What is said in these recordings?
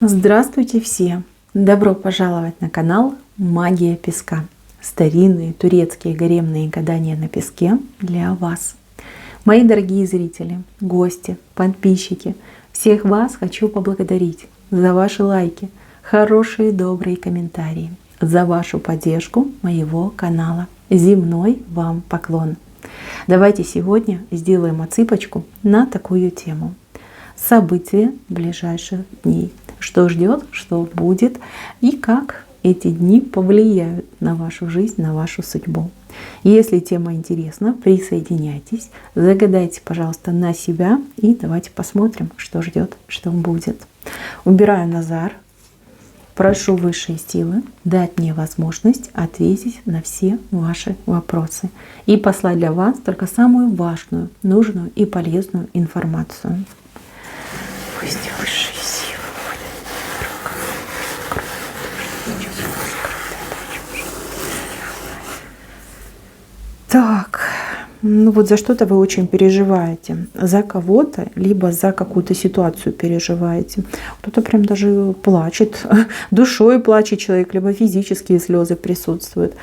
Здравствуйте все! Добро пожаловать на канал Магия Песка. Старинные турецкие гаремные гадания на песке для вас. Мои дорогие зрители, гости, подписчики, всех вас хочу поблагодарить за ваши лайки, хорошие добрые комментарии, за вашу поддержку моего канала. Земной вам поклон! Давайте сегодня сделаем отсыпочку на такую тему. События ближайших дней. Что ждет, что будет и как эти дни повлияют на вашу жизнь, на вашу судьбу. Если тема интересна, присоединяйтесь, загадайте, пожалуйста, на себя и давайте посмотрим, что ждет, что будет. Убираю назар. Прошу высшие силы дать мне возможность ответить на все ваши вопросы и послать для вас только самую важную, нужную и полезную информацию. Пусть высшие силы Так, ну вот за что-то вы очень переживаете, за кого-то, либо за какую-то ситуацию переживаете. Кто-то прям даже плачет, душой плачет человек, либо физические слезы присутствуют.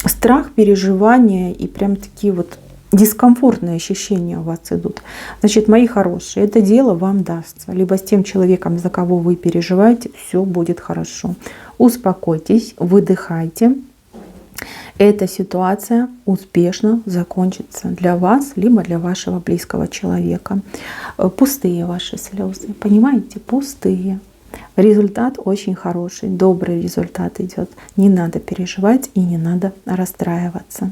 Страх, переживания и прям такие вот дискомфортные ощущения у вас идут. Значит, мои хорошие, это дело вам дастся. Либо с тем человеком, за кого вы переживаете, все будет хорошо. Успокойтесь, выдыхайте. Эта ситуация успешно закончится для вас, либо для вашего близкого человека. Пустые ваши слезы, понимаете, пустые. Результат очень хороший, добрый результат идет. Не надо переживать и не надо расстраиваться.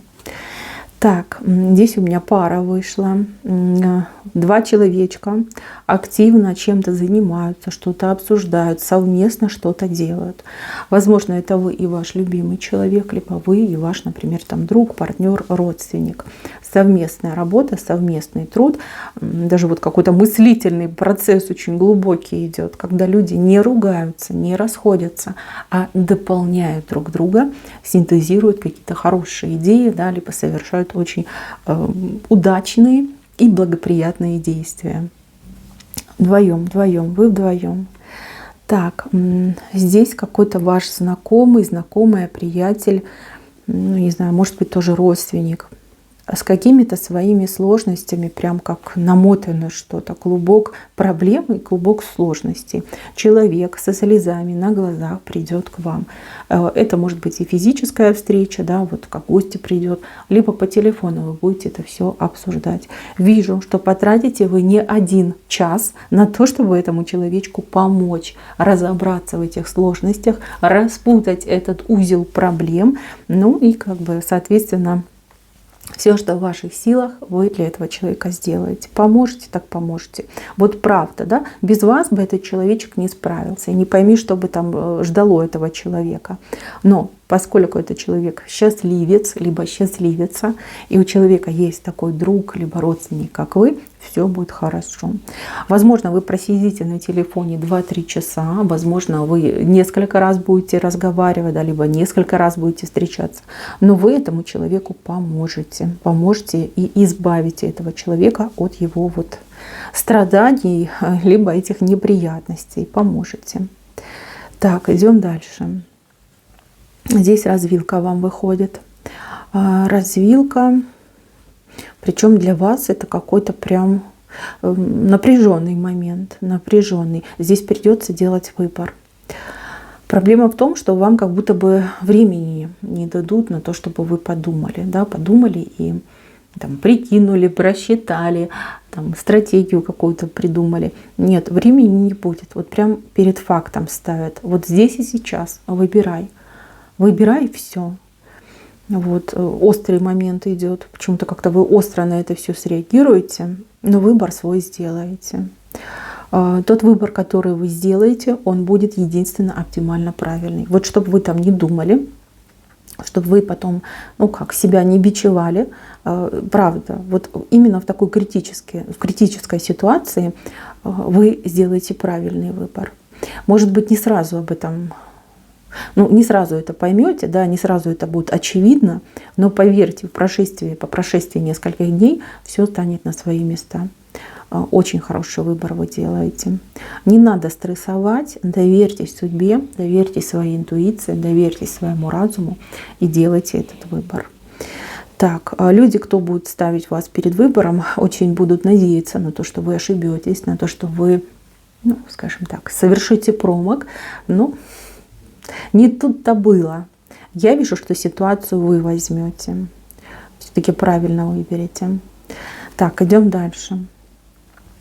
Так, здесь у меня пара вышла. Два человечка активно чем-то занимаются, что-то обсуждают, совместно что-то делают. Возможно, это вы и ваш любимый человек, либо вы и ваш, например, там друг, партнер, родственник. Совместная работа, совместный труд, даже вот какой-то мыслительный процесс очень глубокий идет, когда люди не ругаются, не расходятся, а дополняют друг друга, синтезируют какие-то хорошие идеи, да, либо совершают очень удачные и благоприятные действия. Вдвоем, вы вдвоем. Так, здесь какой-то ваш знакомый, знакомая, приятель, ну, не знаю, может быть, тоже родственник, с какими-то своими сложностями, прям как намотано что-то, клубок проблем и клубок сложностей. Человек со слезами на глазах придет к вам. Это может быть и физическая встреча, да, вот как гости придет, либо по телефону вы будете это все обсуждать. Вижу, что потратите вы не 1 час на то, чтобы этому человечку помочь разобраться в этих сложностях, распутать этот узел проблем, ну и как бы соответственно все, что в ваших силах, вы для этого человека сделаете. Поможете, так поможете. Вот правда, да? Без вас бы этот человечек не справился. И не пойми, что бы там ждало этого человека. Но поскольку этот человек счастливец, либо счастливица, и у человека есть такой друг, либо родственник, как вы, все будет хорошо. Возможно, вы просидите на телефоне 2-3 часа, возможно, вы несколько раз будете разговаривать, да, либо несколько раз будете встречаться, но вы этому человеку поможете и избавите этого человека от его вот страданий, либо этих неприятностей, поможете. Так, идем дальше. Здесь развилка вам выходит. Развилка, причем для вас это какой-то прям напряженный момент, напряженный. Здесь придется делать выбор. Проблема в том, что вам как будто бы времени не дадут на то, чтобы вы подумали, да, подумали и там, прикинули, просчитали, там, стратегию какую-то придумали. Нет, времени не будет. Вот прям перед фактом ставят. Вот здесь и сейчас выбирай. Выбирай и все. Вот острый момент идет. Почему-то как-то вы остро на это все среагируете, но выбор свой сделаете. Тот выбор, который вы сделаете, он будет единственно оптимально правильный. Вот чтобы вы там не думали, чтобы вы потом, ну как, себя не бичевали. Правда, вот именно в такой критической ситуации вы сделаете правильный выбор. Может быть, не сразу об этом, ну, не сразу это поймете, да, не сразу это будет очевидно, но поверьте, по прошествии нескольких дней все станет на свои места. Очень хороший выбор вы делаете. Не надо стрессовать, доверьтесь судьбе, доверьтесь своей интуиции, доверьтесь своему разуму и делайте этот выбор. Так, люди, кто будет ставить вас перед выбором, очень будут надеяться на то, что вы ошибетесь, на то, что вы, ну, скажем так, совершите промах. Но не тут-то было. Я вижу, что ситуацию вы возьмете. Все-таки правильно выберете. Так, идем дальше.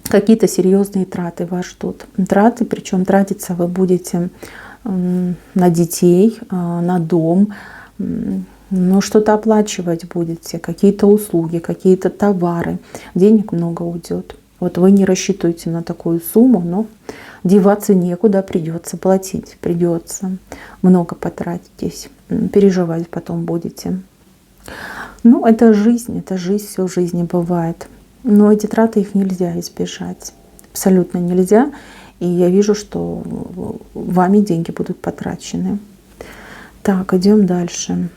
Какие-то серьезные траты вас ждут. Траты, причем тратиться вы будете на детей, на дом, но что-то оплачивать будете, какие-то услуги, какие-то товары. Денег много уйдет. Вот вы не рассчитываете на такую сумму, но деваться некуда, придется платить, придется. Много потратитесь, переживать потом будете. Ну, это жизнь, все в жизни бывает. Но эти траты, их нельзя избежать. Абсолютно нельзя. И я вижу, что вами деньги будут потрачены. Так, идем дальше.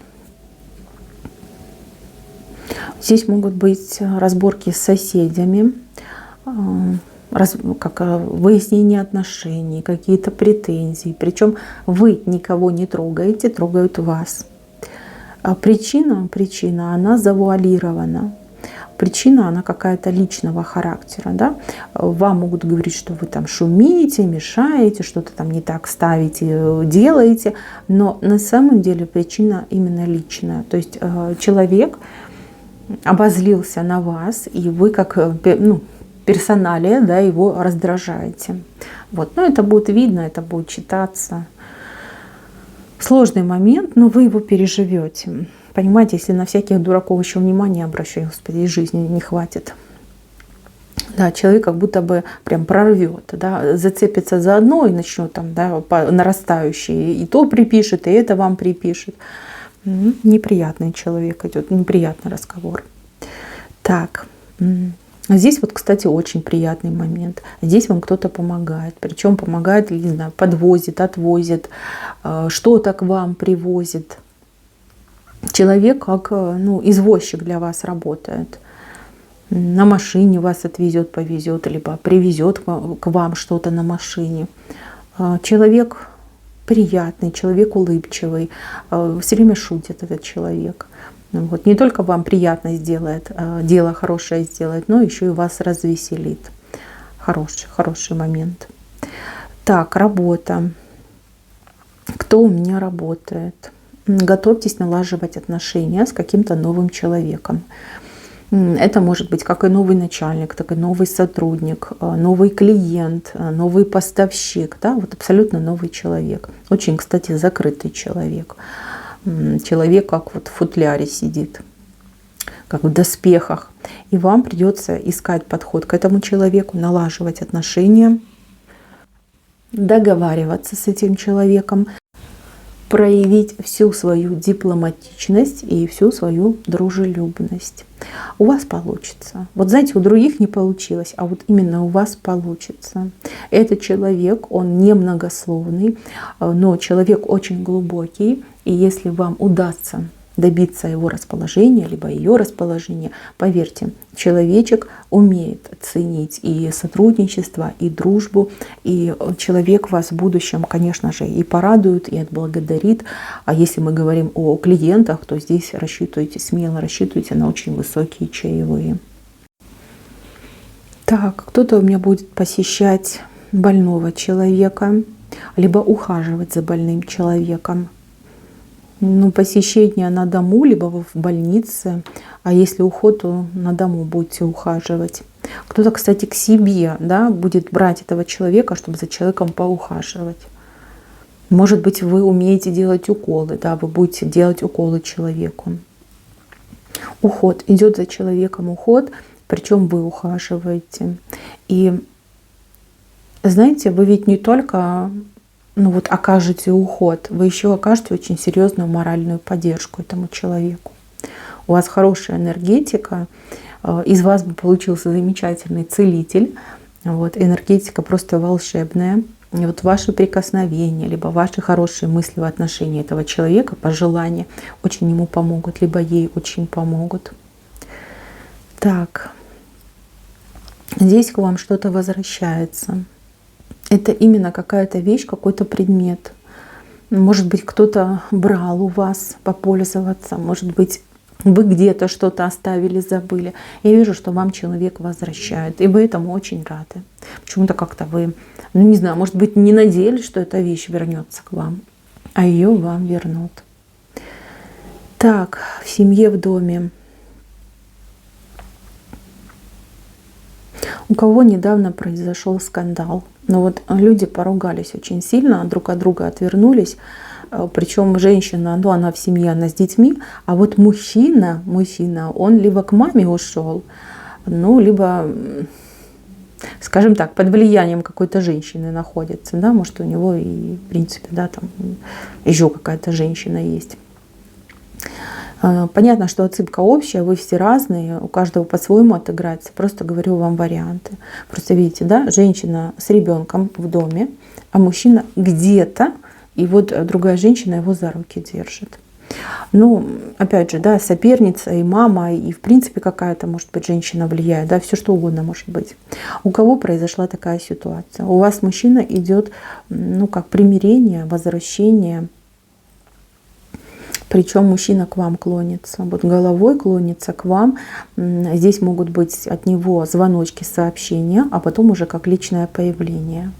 Здесь могут быть разборки с соседями, выяснение отношений, какие-то претензии. Причем вы никого не трогаете, трогают вас. Причина, она завуалирована. Причина, она какая-то личного характера. Да? Вам могут говорить, что вы там шумите, мешаете, что-то там не так ставите, делаете. Но на самом деле причина именно личная. То есть человек обозлился на вас, и вы как персоналия, да, его раздражаете. Вот. Но это будет видно, это будет читаться. Сложный момент, но вы его переживете. Понимаете, если на всяких дураков еще внимание обращать, господи, и жизни не хватит. Да, человек как будто бы прям прорвет, да, зацепится за одно и начнет там, да, нарастающее, и то припишет, и это вам припишет. Неприятный человек идет, неприятный разговор. Так, здесь вот, кстати, очень приятный момент. Здесь вам кто-то помогает. Причем помогает, не знаю, подвозит, отвозит, что-то к вам привозит. Человек как извозчик для вас работает. На машине вас отвезет, повезет, либо привезет к вам что-то на машине. Человек приятный, человек улыбчивый, все время шутит этот человек. Вот. Не только вам приятно сделает, дело хорошее сделает, но еще и вас развеселит. Хороший момент. Так, работа. Кто у меня работает? Готовьтесь налаживать отношения с каким-то новым человеком. Это может быть как и новый начальник, так и новый сотрудник, новый клиент, новый поставщик. Да? Вот абсолютно новый человек. Очень, кстати, закрытый человек. Человек как вот в футляре сидит, как в доспехах. И вам придется искать подход к этому человеку, налаживать отношения, договариваться с этим человеком, проявить всю свою дипломатичность и всю свою дружелюбность. У вас получится. Вот знаете, у других не получилось, а вот именно у вас получится. Этот человек, он не многословный, но человек очень глубокий. И если вам удастся добиться его расположения, либо ее расположения, поверьте, человечек умеет ценить и сотрудничество, и дружбу, и человек вас в будущем, конечно же, и порадует, и отблагодарит. А если мы говорим о клиентах, то здесь рассчитывайте, смело рассчитывайте на очень высокие чаевые. Так, кто-то у меня будет посещать больного человека, либо ухаживать за больным человеком. Посещение на дому, либо в больнице. А если уход, то на дому будете ухаживать. Кто-то, кстати, к себе, да, будет брать этого человека, чтобы за человеком поухаживать. Может быть, вы умеете делать уколы, да, вы будете делать уколы человеку. Уход. Идет за человеком уход, причем вы ухаживаете. И знаете, вы ведь не только окажете уход, вы еще окажете очень серьезную моральную поддержку этому человеку. У вас хорошая энергетика, из вас бы получился замечательный целитель. Вот, энергетика просто волшебная. И вот ваши прикосновения, либо ваши хорошие мысли в отношении этого человека, пожелания очень ему помогут, либо ей очень помогут. Так, Здесь к вам что-то возвращается. Это именно какая-то вещь, какой-то предмет. Может быть, кто-то брал у вас попользоваться, может быть, вы где-то что-то оставили, забыли. Я вижу, что вам человек возвращает, и вы этому очень рады. Почему-то как-то вы, ну не знаю, может быть, не надеялись, что эта вещь вернется к вам, а ее вам вернут. Так, в семье, в доме. У кого недавно произошел скандал. Но вот люди поругались очень сильно, друг от друга отвернулись. Причем женщина, ну она в семье, она с детьми. А вот мужчина, он либо к маме ушел, ну либо, скажем так, под влиянием какой-то женщины находится. Да? Может, у него и, в принципе, да, там еще какая-то женщина есть. Понятно, что отсыпка общая, вы все разные, у каждого по-своему отыграется. Просто говорю вам варианты. Просто видите, да, женщина с ребенком в доме, а мужчина где-то, и вот другая женщина его за руки держит. Ну, опять же, да, соперница и мама, и в принципе какая-то, может быть, женщина влияет, да, все что угодно может быть. У кого произошла такая ситуация? У вас мужчина идет, ну, как примирение, возвращение. Причем мужчина к вам клонится, вот головой клонится к вам. Здесь могут быть от него звоночки, сообщения, а потом уже как личное появление.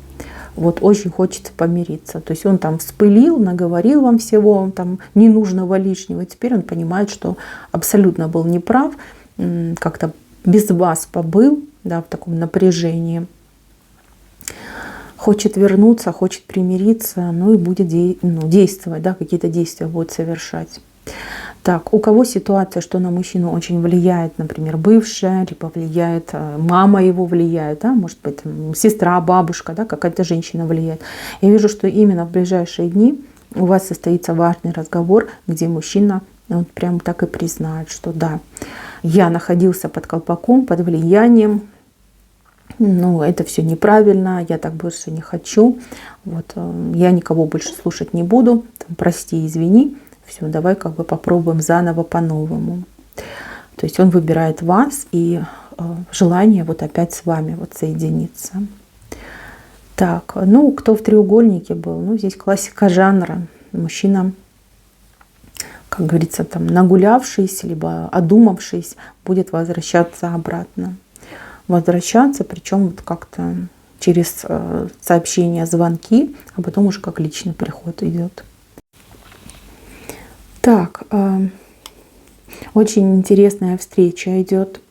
Вот очень хочется помириться. То есть он там вспылил, наговорил вам всего там ненужного, лишнего. И теперь он понимает, что абсолютно был неправ, как-то без вас побыл, да, в таком напряжении. Хочет вернуться, хочет примириться, ну и будет действовать, да, какие-то действия будет совершать. Так, у кого ситуация, что на мужчину очень влияет, например, бывшая, либо влияет мама его влияет, да, может быть, там, сестра, бабушка, да, какая-то женщина влияет. Я вижу, что именно в ближайшие дни у вас состоится важный разговор, где мужчина вот прям так и признает, что да, я находился под колпаком, под влиянием, ну, это все неправильно, я так больше не хочу, вот, я никого больше слушать не буду, там, прости, извини, все, давай как бы попробуем заново по-новому. То есть он выбирает вас и желание вот опять с вами вот соединиться. Так, ну, кто в треугольнике был, ну, здесь классика жанра, мужчина, как говорится, там, нагулявшись, либо одумавшись, будет возвращаться обратно. Возвращаться, причем вот как-то через сообщения, звонки, а потом уже как личный приход идет. Так, очень интересная встреча идет.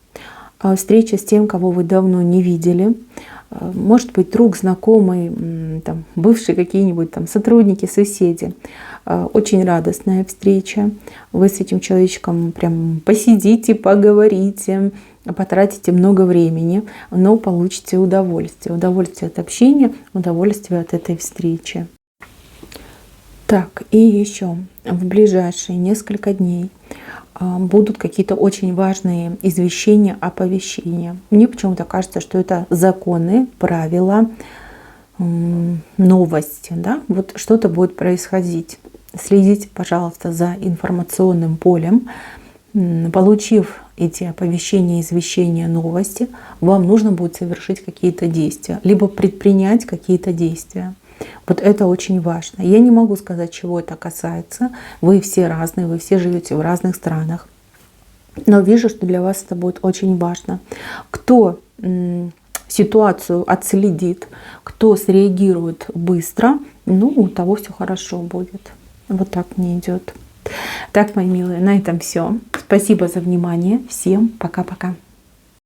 Встреча с тем, кого вы давно не видели. Может быть, друг, знакомый, там, бывшие какие-нибудь там сотрудники, соседи. Очень радостная встреча. Вы с этим человечком прям посидите, поговорите, потратите много времени, но получите удовольствие. Удовольствие от общения, удовольствие от этой встречи. Так, и еще в ближайшие несколько дней будут какие-то очень важные извещения, оповещения. Мне почему-то кажется, что это законы, правила, новости. Да? Вот что-то будет происходить. Следите, пожалуйста, за информационным полем. Получив эти оповещения, извещения, новости, вам нужно будет совершить какие-то действия, либо предпринять какие-то действия. Вот это очень важно. Я не могу сказать, чего это касается. Вы все разные, вы все живете в разных странах. Но вижу, что для вас это будет очень важно. Кто ситуацию отследит, кто среагирует быстро, ну, у того все хорошо будет. Вот так мне идет. Так, мои милые, на этом все. Спасибо за внимание. Всем пока-пока.